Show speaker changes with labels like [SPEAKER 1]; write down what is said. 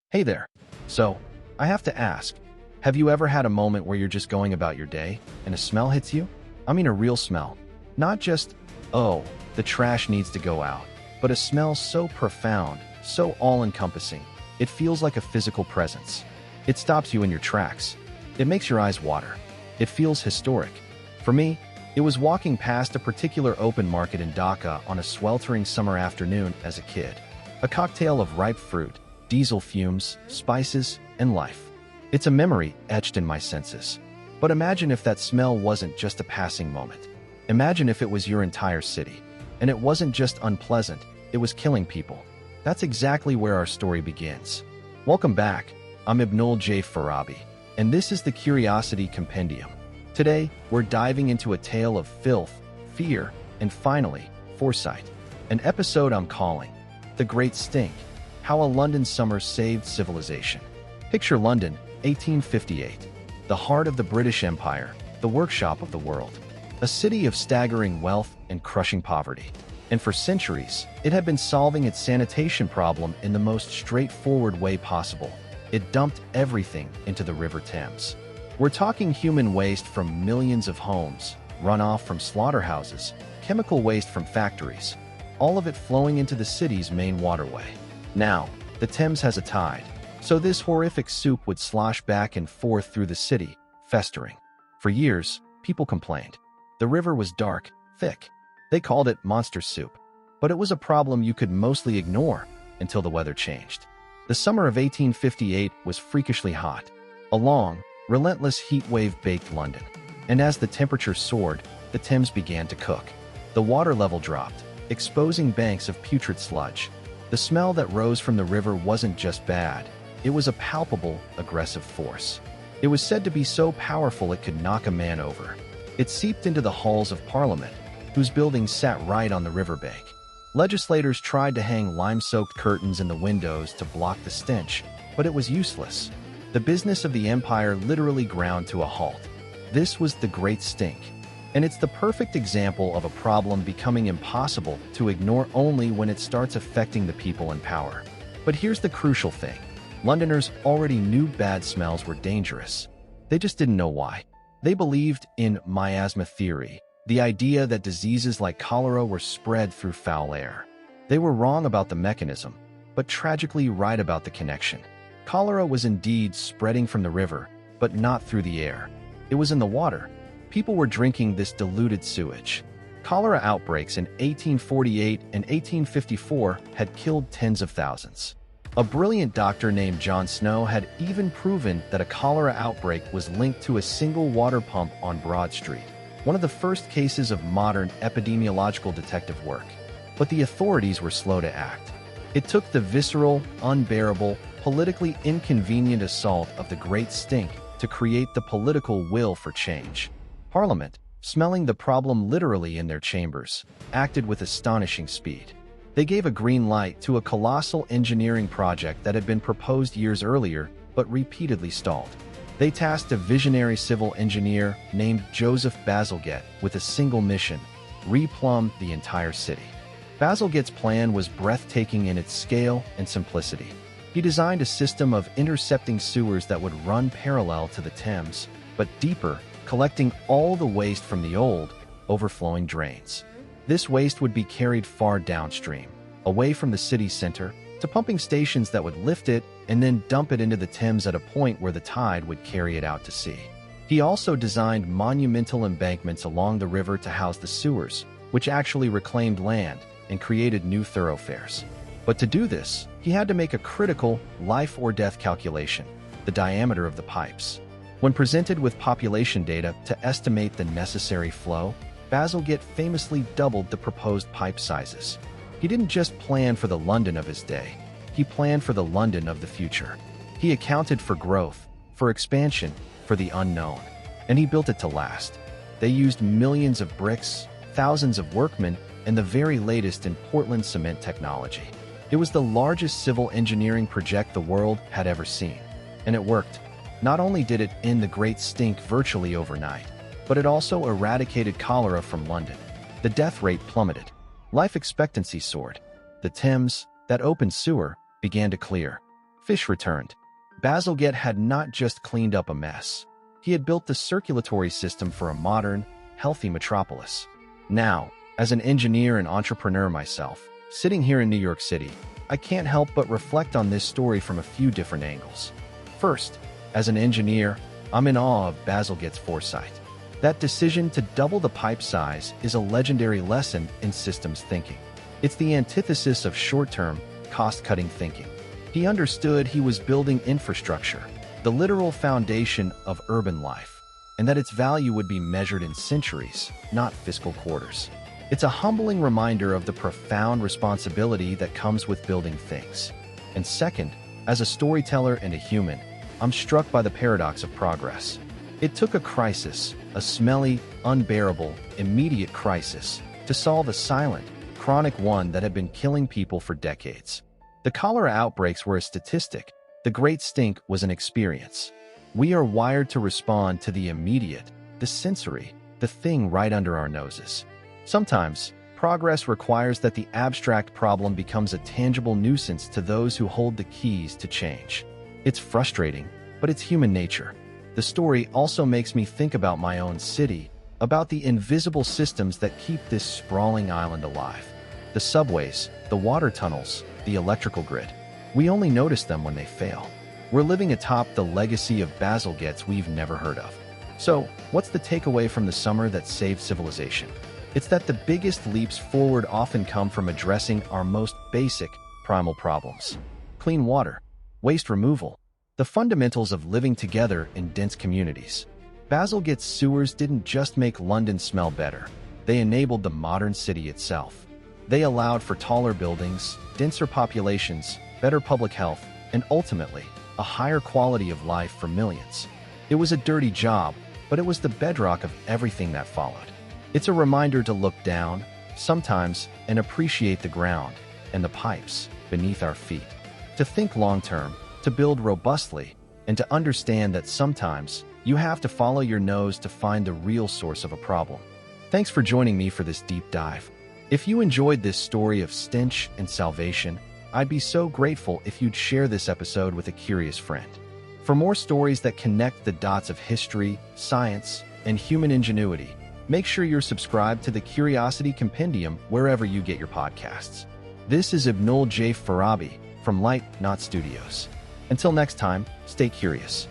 [SPEAKER 1] Hey there. So, I have to ask, have you ever had a moment where you're just going about your day and a smell hits you? I mean a real smell. Not just, oh, the trash needs to go out, but a smell so profound, so all-encompassing, it feels like a physical presence. It stops you in your tracks. It makes your eyes water. It feels historic. For me, it was walking past a particular open market in Dhaka on a sweltering summer afternoon as a kid. A cocktail of ripe fruit, diesel fumes, spices, and life. It's a memory etched in my senses. But imagine if that smell wasn't just a passing moment. Imagine if it was your entire city. And it wasn't just unpleasant, it was killing people. That's exactly where our story begins. Welcome back. I'm Ibnul J. Farabi, and this is the Curiosity Compendium. Today, we're diving into a tale of filth, fear, and finally, foresight. An episode I'm calling The Great Stink. How a London Summer Saved Civilization. Picture London, 1858. The heart of the British Empire, the workshop of the world. A city of staggering wealth and crushing poverty. And for centuries, it had been solving its sanitation problem in the most straightforward way possible. It dumped everything into the River Thames. We're talking human waste from millions of homes, runoff from slaughterhouses, chemical waste from factories, all of it flowing into the city's main waterway. Now, the Thames has a tide, so this horrific soup would slosh back and forth through the city, festering. For years, people complained. The river was dark, thick. They called it monster soup. But it was a problem you could mostly ignore until the weather changed. The summer of 1858 was freakishly hot. A long, relentless heat wave baked London. And as the temperature soared, the Thames began to cook. The water level dropped, exposing banks of putrid sludge. The smell that rose from the river wasn't just bad, it was a palpable, aggressive force. It was said to be so powerful it could knock a man over. It seeped into the halls of Parliament, whose buildings sat right on the riverbank. Legislators tried to hang lime-soaked curtains in the windows to block the stench, but it was useless. The business of the empire literally ground to a halt. This was the Great Stink. And it's the perfect example of a problem becoming impossible to ignore only when it starts affecting the people in power. But here's the crucial thing. Londoners already knew bad smells were dangerous. They just didn't know why. They believed in miasma theory, the idea that diseases like cholera were spread through foul air. They were wrong about the mechanism, but tragically right about the connection. Cholera was indeed spreading from the river, but not through the air. It was in the water. People were drinking this diluted sewage. Cholera outbreaks in 1848 and 1854 had killed tens of thousands. A brilliant doctor named John Snow had even proven that a cholera outbreak was linked to a single water pump on Broad Street, one of the first cases of modern epidemiological detective work. But the authorities were slow to act. It took the visceral, unbearable, politically inconvenient assault of the Great Stink to create the political will for change. Parliament, smelling the problem literally in their chambers, acted with astonishing speed. They gave a green light to a colossal engineering project that had been proposed years earlier but repeatedly stalled. They tasked a visionary civil engineer named Joseph Bazalgette with a single mission: replumb the entire city. Bazalgette's plan was breathtaking in its scale and simplicity. He designed a system of intercepting sewers that would run parallel to the Thames, but deeper, collecting all the waste from the old, overflowing drains. This waste would be carried far downstream, away from the city center, to pumping stations that would lift it and then dump it into the Thames at a point where the tide would carry it out to sea. He also designed monumental embankments along the river to house the sewers, which actually reclaimed land and created new thoroughfares. But to do this, he had to make a critical life-or-death calculation: the diameter of the pipes. When presented with population data to estimate the necessary flow, Bazalgette famously doubled the proposed pipe sizes. He didn't just plan for the London of his day, he planned for the London of the future. He accounted for growth, for expansion, for the unknown, and he built it to last. They used millions of bricks, thousands of workmen, and the very latest in Portland cement technology. It was the largest civil engineering project the world had ever seen. And it worked. Not only did it end the Great Stink virtually overnight, but it also eradicated cholera from London. The death rate plummeted. Life expectancy soared. The Thames, that open sewer, began to clear. Fish returned. Bazalgette had not just cleaned up a mess. He had built the circulatory system for a modern, healthy metropolis. Now, as an engineer and entrepreneur myself, sitting here in New York City, I can't help but reflect on this story from a few different angles. First, as an engineer, I'm in awe of Bazalgette's foresight. That decision to double the pipe size is a legendary lesson in systems thinking. It's the antithesis of short-term, cost-cutting thinking. He understood he was building infrastructure, the literal foundation of urban life, and that its value would be measured in centuries, not fiscal quarters. It's a humbling reminder of the profound responsibility that comes with building things. And second, as a storyteller and a human, I'm struck by the paradox of progress. It took a crisis, a smelly, unbearable, immediate crisis, to solve a silent, chronic one that had been killing people for decades. The cholera outbreaks were a statistic. The Great Stink was an experience. We are wired to respond to the immediate, the sensory, the thing right under our noses. Sometimes, progress requires that the abstract problem becomes a tangible nuisance to those who hold the keys to change. It's frustrating, but it's human nature. The story also makes me think about my own city, about the invisible systems that keep this sprawling island alive. The subways, the water tunnels, the electrical grid. We only notice them when they fail. We're living atop the legacy of Bazalgettes we've never heard of. So, what's the takeaway from the summer that saved civilization? It's that the biggest leaps forward often come from addressing our most basic, primal problems. Clean water, waste removal, the fundamentals of living together in dense communities. Bazalgette's sewers didn't just make London smell better. They enabled the modern city itself. They allowed for taller buildings, denser populations, better public health, and ultimately, a higher quality of life for millions. It was a dirty job, but it was the bedrock of everything that followed. It's a reminder to look down, sometimes, and appreciate the ground and the pipes beneath our feet. To think long-term, to build robustly, and to understand that sometimes you have to follow your nose to find the real source of a problem. Thanks for joining me for this deep dive. If you enjoyed this story of stench and salvation, I'd be so grateful if you'd share this episode with a curious friend. For more stories that connect the dots of history, science, and human ingenuity, make sure you're subscribed to the Curiosity Compendium wherever you get your podcasts. This is Ibnul J. Farabi from Light Not Studios. Until next time, stay curious.